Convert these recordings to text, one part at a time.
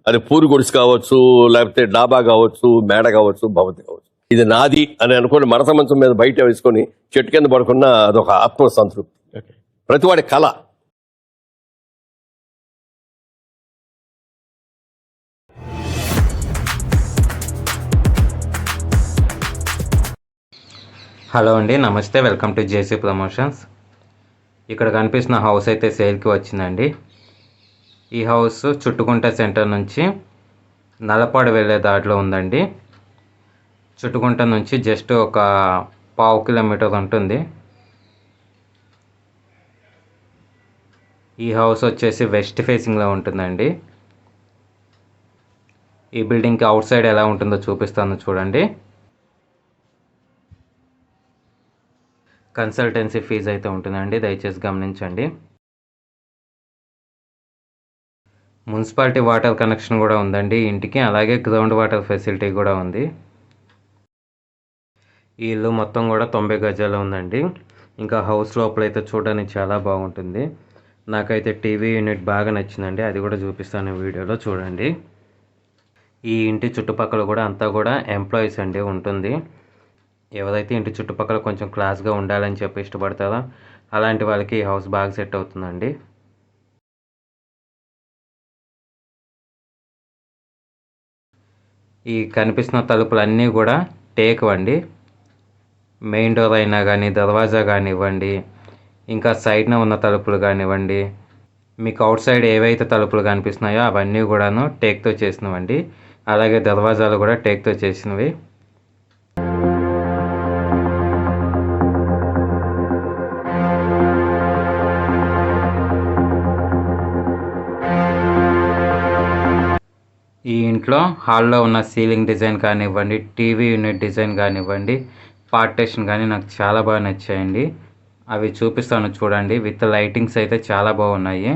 అది పూరి గుడిసి కావచ్చు, లేకపోతే డాబా కావచ్చు, మేడ కావచ్చు, భవంతి కావచ్చు. ఇది నాది అని అనుకుని మడత మంచం మీద బయట వేసుకొని చెట్టు కింద పడుకున్న అదొక ఆత్మ సంతృప్తి. ప్రతివాడి కళ. హలో అండి, నమస్తే, వెల్కమ్ టు జేసీ ప్రమోషన్స్. ఇక్కడ కనిపిస్తున్న హౌస్ అయితే సేల్కి వచ్చిందండి. ఈ హౌస్ చుట్టుకుంట సెంటర్ నుంచి నల్లపాడు వెళ్ళే దారిలో ఉందండి. చుట్టుకుంట నుంచి జస్ట్ ఒక 1/2 కిలోమీటర్ ఉంటుంది. ఈ హౌస్ వచ్చేసి వెస్ట్ ఫేసింగ్లో ఉంటుందండి. ఈ బిల్డింగ్కి అవుట్ సైడ్ ఎలా ఉంటుందో చూపిస్తాను చూడండి. కన్సల్టెన్సీ ఫీజు అయితే ఉంటుందండి, దయచేసి గమనించండి. మున్సిపాలిటీ వాటర్ కనెక్షన్ కూడా ఉందండి ఇంటికి, అలాగే గ్రౌండ్ వాటర్ ఫెసిలిటీ కూడా ఉంది. ఈ ఇల్లు మొత్తం కూడా 90 గజాలు ఉందండి. ఇంకా హౌస్ లోపల అయితే చూడడానికి చాలా బాగుంటుంది. నాకైతే టీవీ యూనిట్ బాగా నచ్చిందండి, అది కూడా చూపిస్తాను వీడియోలో చూడండి. ఈ ఇంటి చుట్టుపక్కల కూడా అంతా కూడా ఎంప్లాయీస్ అండి ఉంటుంది. ఎవరైతే ఇంటి చుట్టుపక్కల కొంచెం క్లాస్గా ఉండాలని చెప్పి ఇష్టపడతారో అలాంటి వాళ్ళకి ఈ హౌస్ బాగా సెట్ అవుతుందండి. ఈ కనిపిస్తున్న తలుపులన్నీ కూడా టేక్ అండి. మెయిన్ డోర్ అయినా కానీ, దర్వాజా కానివ్వండి, ఇంకా సైడ్న ఉన్న తలుపులు కానివ్వండి, మీకు అవుట్ సైడ్ ఏవైతే తలుపులు కనిపిస్తున్నాయో అవన్నీ కూడాను టేక్తో చేసినవండి. అలాగే దర్వాజాలు కూడా టేక్తో చేసినవి. ఈ ఇంట్లో హాల్లో ఉన్న సీలింగ్ డిజైన్ కానివ్వండి, టీవీ యూనిట్ డిజైన్ కానివ్వండి, పార్టేషన్ కానీ నాకు చాలా బాగా నచ్చాయండి. అవి చూపిస్తాను చూడండి. విత్ లైటింగ్స్ అయితే చాలా బాగున్నాయి.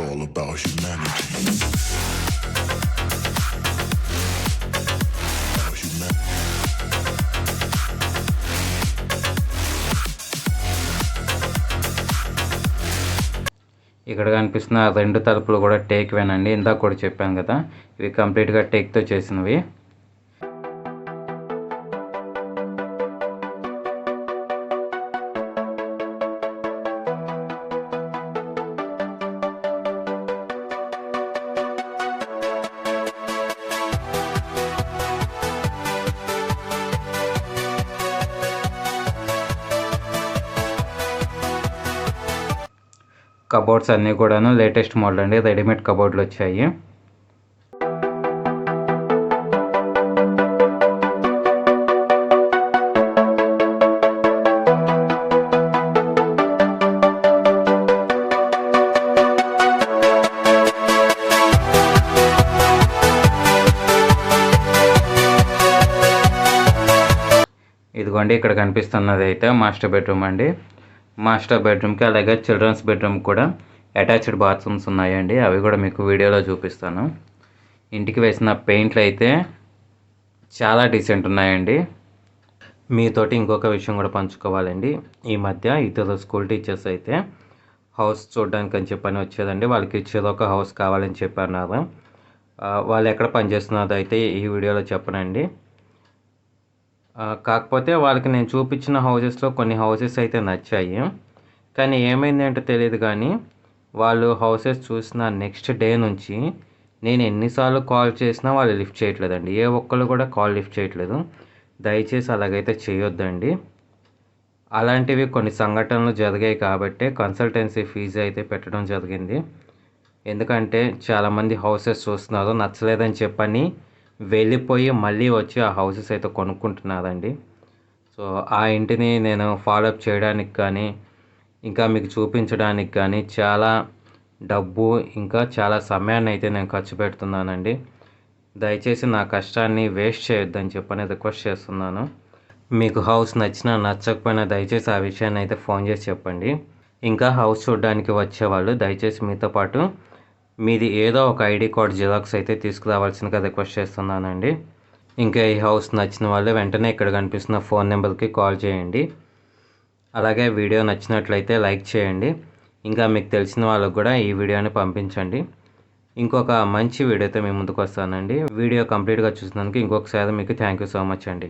All about humanity. ఇక్కడ కనిపిస్తున్న 2 తలుపులు కూడా టేక్వేనండి. ఇందాక కూడా చెప్పాను కదా, ఇవి కంప్లీట్గా టేక్తో చేసినవి. కబోర్డ్స్ అన్నీ కూడాను లేటెస్ట్ మోడల్ అండి, రెడీమేడ్ కబోర్డ్లు వచ్చాయి. ఇదిగోండి, ఇక్కడ కనిపిస్తున్నది అయితే మాస్టర్ బెడ్రూమ్ అండి. మాస్టర్ బెడ్రూమ్కి అలాగే చిల్డ్రన్స్ బెడ్రూమ్ కూడా అటాచ్డ్ బాత్రూమ్స్ ఉన్నాయండి. అవి కూడా మీకు వీడియోలో చూపిస్తాను. ఇంటికి వేసిన పెయింట్లు అయితే చాలా డీసెంట్ ఉన్నాయండి. మీతోటి ఇంకొక విషయం కూడా పంచుకోవాలండి. ఈ మధ్య ఇతర స్కూల్ టీచర్స్ అయితే హౌస్ చూడడానికి అని చెప్పని వచ్చేదండి. వాళ్ళకి చెరొక హౌస్ కావాలని చెప్పన్నారు. వాళ్ళు ఎక్కడ పనిచేస్తున్నారో అయితే ఈ వీడియోలో చెప్పనండి. కాకపోతే వాళ్ళకి నేను చూపించిన హౌసెస్లో కొన్ని హౌసెస్ అయితే నచ్చాయి. కానీ ఏమైందంటే తెలియదు, కానీ వాళ్ళు హౌసెస్ చూసిన నెక్స్ట్ డే నుంచి నేను ఎన్నిసార్లు కాల్ చేసినా వాళ్ళు లిఫ్ట్ చేయట్లేదండి. ఏ ఒక్కళ్ళు కూడా కాల్ లిఫ్ట్ చేయట్లేదు. దయచేసి అలాగైతే చేయొద్దండి. అలాంటివి కొన్ని సంఘటనలు జరిగాయి కాబట్టి కన్సల్టెన్సీ ఫీజు అయితే పెట్టడం జరిగింది. ఎందుకంటే చాలామంది హౌసెస్ చూస్తున్నారు, నచ్చలేదని చెప్పని వెళ్ళిపోయి మళ్ళీ వచ్చి ఆ హౌసెస్ అయితే కొనుక్కుంటున్నారండి. సో ఆ ఇంటిని నేను ఫాలోఅప్ చేయడానికి కానీ, ఇంకా మీకు చూపించడానికి కానీ చాలా డబ్బు ఇంకా చాలా సమయాన్ని అయితే నేను ఖర్చు పెడుతున్నానండి. దయచేసి నా కష్టాన్ని వేస్ట్ చేయొద్దని చెప్పని రిక్వెస్ట్ చేస్తున్నాను. మీకు హౌస్ నచ్చినా నచ్చకపోయినా దయచేసి ఆ విషయాన్ని అయితే ఫోన్ చేసి చెప్పండి. ఇంకా హౌస్ చూడడానికి వచ్చేవాళ్ళు దయచేసి మీతో పాటు మీది ఏదో ఒక ఐడి కార్డ్ జిరాక్స్ అయితే తీసుకురావాల్సిందిగా రిక్వెస్ట్ చేస్తున్నానండి. ఇంకా ఈ హౌస్ నచ్చిన వాళ్ళు వెంటనే ఇక్కడ కనిపిస్తున్న ఫోన్ నెంబర్కి కాల్ చేయండి. అలాగే వీడియో నచ్చినట్లయితే లైక్ చేయండి. ఇంకా మీకు తెలిసిన వాళ్ళకు కూడా ఈ వీడియోని పంపించండి. ఇంకొక మంచి వీడియోతో మీ ముందుకు వస్తానండి. వీడియో కంప్లీట్గా చూసినందుకు ఇంకొకసారి మీకు థ్యాంక్ యూ సో మచ్ అండి.